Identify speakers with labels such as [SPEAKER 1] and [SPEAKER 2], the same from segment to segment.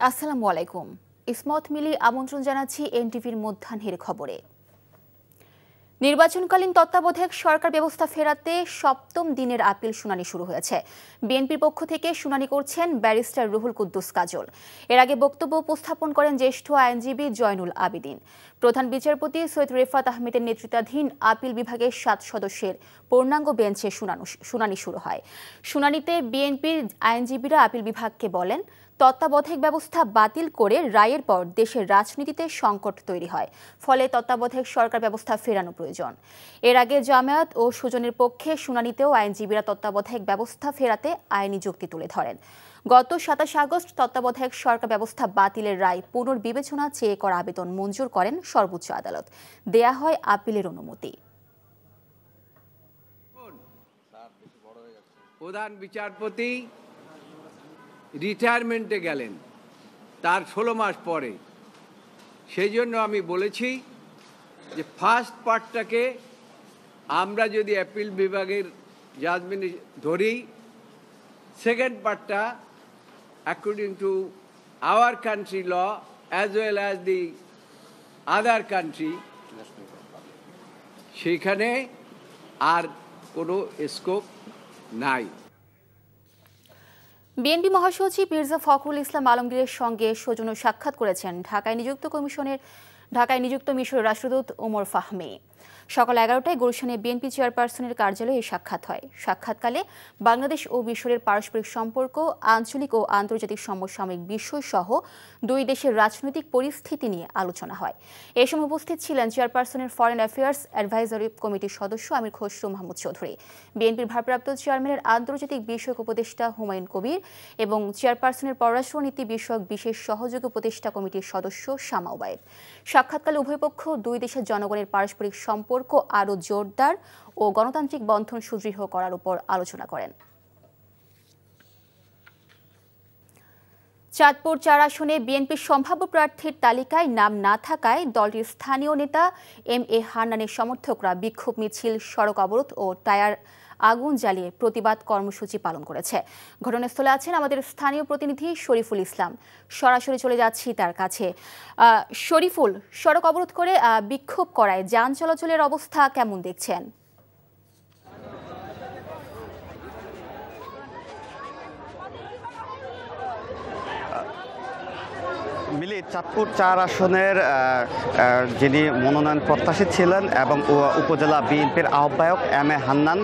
[SPEAKER 1] আসসালামু আলাইকুম। ইসমত মিলি আমন্ত্রণ জানাচ্ছি এনটিভির মধ্যাহ্নের খবরে। নির্বাচনকালীন তত্ত্বাবধায়ক সরকার ব্যবস্থা ফেরাতে সপ্তম দিনের আপিল শুনানি শুরু হয়েছে। বিএনপির পক্ষ থেকে শুনানি করছেন ব্যারিস্টার রুহুল কুদ্দুস কাজল। এর আগে বক্তব্য উপস্থাপন করেন জ্যেষ্ঠ আইনজীবী জয়নুল আবেদিন। প্রধান বিচারপতি সৈয়দ রেফাত আহমেদের নেতৃত্বাধীন আপিল বিভাগের 7 সদস্যের পূর্ণাঙ্গ বেঞ্চে শুনানি শুরু হয়। শুনানিতে বিএনপির আইনজীবীরা আপিল বিভাগকে বলেন, তত্ত্বাবধায়ক ব্যবস্থা বাতিল করে রায়ের পর দেশের রাজনীতিতে সংকট তৈরি হয়, ফলে তত্ত্বাবধায়ক সরকার ব্যবস্থা ফেরানো প্রয়োজন। এর আগে জামায়াত ও সুজনের পক্ষে শুনানিতেও আইনজীবীরা তত্ত্বাবধায়ক ব্যবস্থা ফেরাতে আইনি যুক্তি তুলে ধরেন। গত 27 আগস্ট তত্ত্বাবধায়ক সরকার ব্যবস্থা বাতিলের রায় পুনর্বিবেচনা চেয়ে করা আবেদন মঞ্জুর করেন সর্বোচ্চ আদালত। দেয়া হয় আপিলের অনুমতি।
[SPEAKER 2] প্রধান বিচারপতি রিটায়ারমেন্টে গেলেন তার 16 মাস পরে। সেই জন্য আমি বলেছি যে ফার্স্ট পার্টটাকে আমরা যদি অ্যাপিল বিভাগের জাজমেন্ট ধরি, সেকেন্ড পার্টটা according to our country law as well as the other country, সেখানে আর কোনো স্কোপ নাই।
[SPEAKER 1] বিএনপি মহাসচিব মির্জা ফখরুল ইসলাম আলমগীরের সঙ্গে সৌজন্য সাক্ষাৎ করেছেন ঢাকায় নিযুক্ত মিশরের রাষ্ট্রদূত ওমর ফাহমি। সকাল 11টায় গুলশানে বিএনপি চেয়ারপারসনের কার্যালয়ে এই সাক্ষাৎ হয়। সাক্ষাৎকালে বাংলাদেশ ও মিশরের পারস্পরিক সম্পর্ক, আঞ্চলিক ও আন্তর্জাতিক সমসাময়িক বিষয় সহ দুই দেশের রাজনৈতিক পরিস্থিতি নিয়ে আলোচনা হয়। এ সময় উপস্থিত ছিলেন চেয়ারপারসনের ফরেন অ্যাফেয়ার্স অ্যাডভাইজারি কমিটির সদস্য আমির খসরু মাহমুদ চৌধুরী, বিএনপির ভারপ্রাপ্ত চেয়ারম্যানের আন্তর্জাতিক বিষয়ক উপদেষ্টা হুমায়ুন কবির এবং চেয়ারপারসনের পররাষ্ট্রনীতি বিষয়ক বিশেষ সহযোগী উপদেষ্টা কমিটির সদস্য শামা ওবায়েদ। সাক্ষাৎকালে উভয় পক্ষ দুই দেশের জনগণের পারস্পরিক সম্পর্ক আরও জোরদার ও গণতান্ত্রিক বন্ধন সুদৃঢ় করার উপর আলোচনা করেন। চাঁদপুর 4 আসনে বিএনপির সম্ভাব্য প্রার্থীর তালিকায় নাম না থাকায় দলটির স্থানীয় নেতা এম.এ. হান্নানের সমর্থকরা বিক্ষোভ মিছিল, সড়ক অবরোধ ও টায়ার আগুন জ্বালিয়ে প্রতিবাদ কর্মসূচি পালন করেছে। ঘটনাস্থলে আছেন আমাদের স্থানীয় প্রতিনিধি শরীফুল ইসলাম। সরাসরি চলে যাচ্ছি তার কাছে। শরীফুল, সড়ক অবরোধ করে বিক্ষোভ করায় যান চলাচলের অবস্থা কেমন দেখছেন?
[SPEAKER 3] মিলি, চাঁদপুর 4 আসনের যিনি মনোনয়ন প্রত্যাশী ছিলেন এবং উপজেলা বিএনপির আহ্বায়ক এম.এ. হান্নান,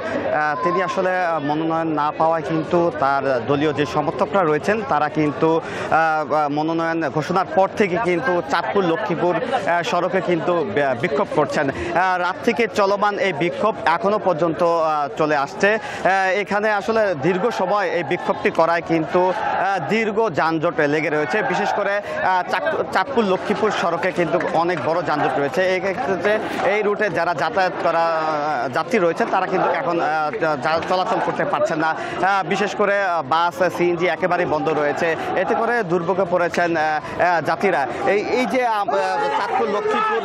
[SPEAKER 3] তিনি আসলে মনোনয়ন না পাওয়ায় কিন্তু তার দলীয় যে সমর্থকরা রয়েছেন তারা কিন্তু মনোনয়ন ঘোষণার পর থেকে কিন্তু চাঁদপুর লক্ষ্মীপুর সড়কে কিন্তু বিক্ষোভ করছেন। রাত থেকে চলমান এই বিক্ষোভ এখনো পর্যন্ত চলে আসছে। এখানে আসলে দীর্ঘ সময় এই বিক্ষোভটি করায় কিন্তু দীর্ঘ যানজটে লেগে রয়েছে। বিশেষ করে চাঁদপুর লক্ষ্মীপুর সড়কে কিন্তু অনেক বড় যানজট রয়েছে। এই ক্ষেত্রে এই রুটে যারা যাতায়াত করা যাত্রী রয়েছে তারা কিন্তু এখন চলাচল করতে পারছেন না। বিশেষ করে বাস, সিএনজি একেবারেই বন্ধ রয়েছে। এতে করে দুর্ভোগে পড়েছেন যাত্রীরা। এই যে চাঁদপুর লক্ষ্মীপুর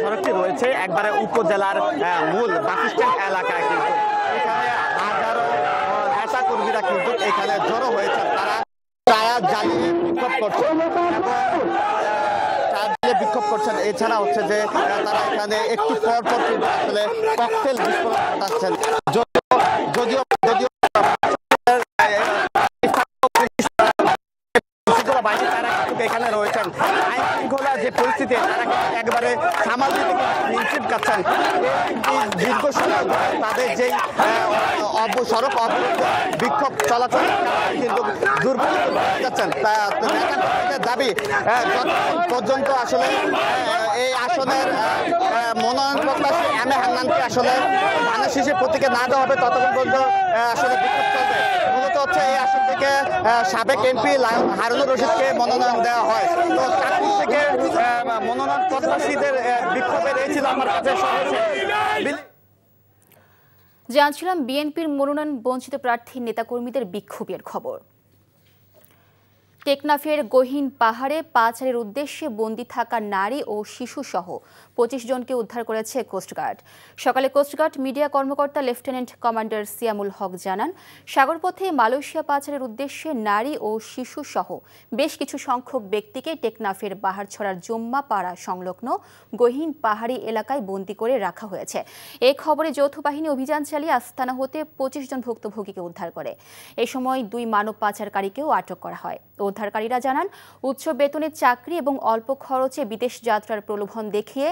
[SPEAKER 3] সড়কটি রয়েছে একবারে উপজেলার মূল বাস স্ট্যান্ড এলাকায়, কিন্তু এখানে হাজারো নেতা কর্মীরা কিন্তু এখানে জড়ো হয়েছে। তারা টায়ার জ্বালিয়ে বিক্ষোভ করছেন। এছাড়া হচ্ছে যে তারা এখানে একটু পর পর কিন্তু আসলে ককটেল বিস্ফোরণ ঘটাচ্ছেন। যদিও তারা কিন্তু এখানে রয়েছেন, আইন শৃঙ্খলা যে পরিস্থিতি তারা একেবারে সামাল দিতে নিশ্চিত কাটছেন। দীর্ঘ সময় তাদের যেই সড়ক অবরোধ বিক্ষোভ চলাচল কিন্তু দুর্বল যাচ্ছেন। দাবি যতক্ষণ পর্যন্ত আসলে এই আসনের মনোনয়ন প্রত্যাশী এম.এ. হান্নানকে আসলে ধানের শীষে প্রতীকে না দেওয়া হবে ততক্ষণ পর্যন্ত আসলে বিক্ষোভ চলবে। মূলত হচ্ছে এই আসন থেকে সাবেক এমপি হারুনুর রশিদকে মনোনয়ন দেওয়া হয়। তো চাঁদপুর থেকে মনোনয়ন প্রত্যাশীদের বিক্ষোভের এই ছিল আমার কাছে
[SPEAKER 1] জানছিলাম বিএনপির মনোনয়ন বঞ্চিত প্রার্থী নেতাকর্মীদের বিক্ষোভের খবর। টেকনাফের গহীন পাহাড়ে পাচারের উদ্দেশ্যে বন্দী থাকা নারী ও শিশুসহ ২৫ জনকে উদ্ধার করেছে কোস্টগার্ড। সকালে কোস্টগার্ড মিডিয়া কর্মকর্তা লেফটেন্যান্ট কমান্ডার সিয়ামুল হক জানান, সাগরপথে মালয়েশিয়া পাচারের উদ্দেশ্যে নারী ও শিশুসহ বেশ কিছু সংখ্যক ব্যক্তিকে টেকনাফের বাহারছড়ার জম্মাপাড়া সংলগ্ন গহীন পাহাড়ি এলাকায় বন্দী করে রাখা হয়েছে। এই খবরে যৌথ বাহিনী অভিযান চালিয়ে আস্তানা হতে ২৫ জন ভুক্তভোগীকে উদ্ধার করে। এ সময় ২ মানব পাচারকারীকেও আটক করা হয়। উদ্ধারকারীরা জানান, উচ্চ বেতনের চাকরি এবং অল্প খরচে বিদেশ যাত্রার প্রলোভন দেখিয়ে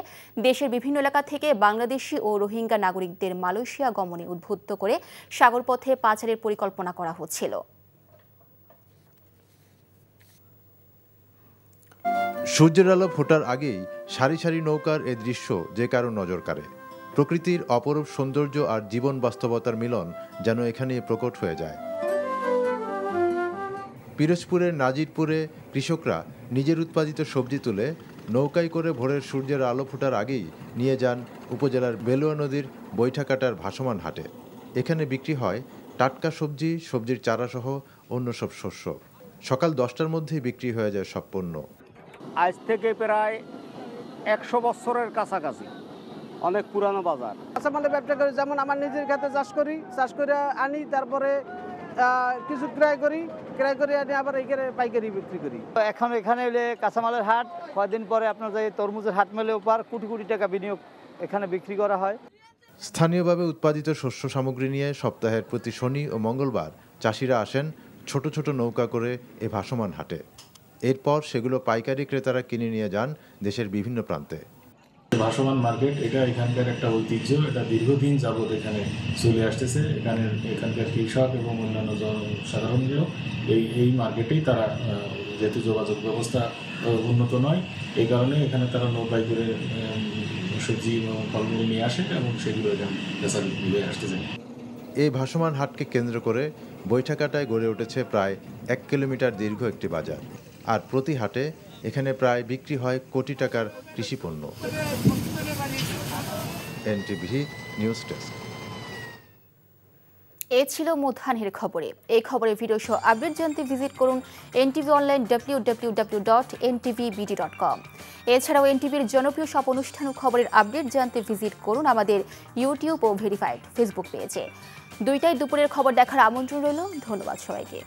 [SPEAKER 1] দেশের বিভিন্ন এলাকা থেকে বাংলাদেশি ও রোহিঙ্গা নাগরিকদের মালয়েশিয়া গমনে উদ্বুদ্ধ করে সাগরপথে পাচারের পরিকল্পনা করা হচ্ছিল।
[SPEAKER 4] সূর্যের আলো ফোটার আগেই সারি সারি নৌকার এ দৃশ্য যে কারো নজর কাড়ে। প্রকৃতির অপরূপ সৌন্দর্য আর জীবন বাস্তবতার মিলন যেন এখানে প্রকট হয়ে যায়। পিরোজপুরের নাজিরপুরে কৃষকরা নিজের উৎপাদিত সবজি তুলে নৌকায় করে ভোরের সূর্যের আলো ফোটার আগেই নিয়ে যান উপজেলার বেলুয়া নদীর বৈঠাকাটার ভাসমান হাটে। এখানে বিক্রি হয় টাটকা সবজি, সবজির চারাসহ অন্য সব শস্য। সকাল 10টার মধ্যেই বিক্রি হয়ে যায় সব পণ্য।
[SPEAKER 5] আজ থেকে প্রায় 100 বছরের কাছাকাছি
[SPEAKER 3] অনেক পুরানো বাজার।
[SPEAKER 5] কাঁচামালের ব্যবসা করি, যেমন আমার নিজের ক্ষেতে চাষ করে আনি, তারপরে কিছু ক্রয় করে আনি, আবার এখানে পাইকারি বিক্রি করি।
[SPEAKER 6] এখন এখানে এলে কাঁচামালের হাট, কয়েকদিন পরে আপনার যে তরমুজের হাট মেলে ওপার কোটি কোটি টাকা বিনিয়োগ এখানে বিক্রি করা হয়।
[SPEAKER 4] স্থানীয়ভাবে উৎপাদিত শস্য সামগ্রী নিয়ে সপ্তাহের প্রতি শনি ও মঙ্গলবার চাষিরা আসেন ছোট ছোট নৌকা করে এ ভাসমান হাটে। এরপর সেগুলো পাইকারি ক্রেতারা কিনে নিয়ে যান দেশের বিভিন্ন প্রান্তে।
[SPEAKER 7] ভাসমান মার্কেট এটা এখানকার একটা ঐতিহ্য, এটা দীর্ঘদিন যাবৎ এখানে চলে আসতেছে। এখানকার কৃষক এবং অন্যান্য সাধারণীয় এই মার্কেটেই তারা, যেহেতু যোগাযোগ ব্যবস্থা উন্নত নয়, এই কারণে এখানে তারা নৌকায় করে সবজি এবং ফলমূল নিয়ে আসে এবং সেগুলো এখানে বেচা আসতেছে।
[SPEAKER 4] এই ভাসমান হাটকে কেন্দ্র করে বৈঠাকাটায় গড়ে উঠেছে প্রায় 1 কিলোমিটার দীর্ঘ একটি বাজার। আর প্রতি হাটে এখানে প্রায় বিক্রি হয় কোটি টাকার কৃষিপণ্য। NTV news desk.
[SPEAKER 1] এ ছিল মধ্যাহ্নের খবরে। এই খবরের ভিডিও সহ আপডেট জানতে ভিজিট করুন এনটিভি অনলাইন www.ntvbd.com। এছাড়াও এনটিভির জনপ্রিয় সব অনুষ্ঠান ও খবরের আপডেট জানতে ভিজিট করুন আমাদের ইউটিউব ও ভেরিফাইড ফেসবুক পেজে। 2টায় দুপুরের খবর দেখার আমন্ত্রণ রইল। ধন্যবাদ সবাইকে।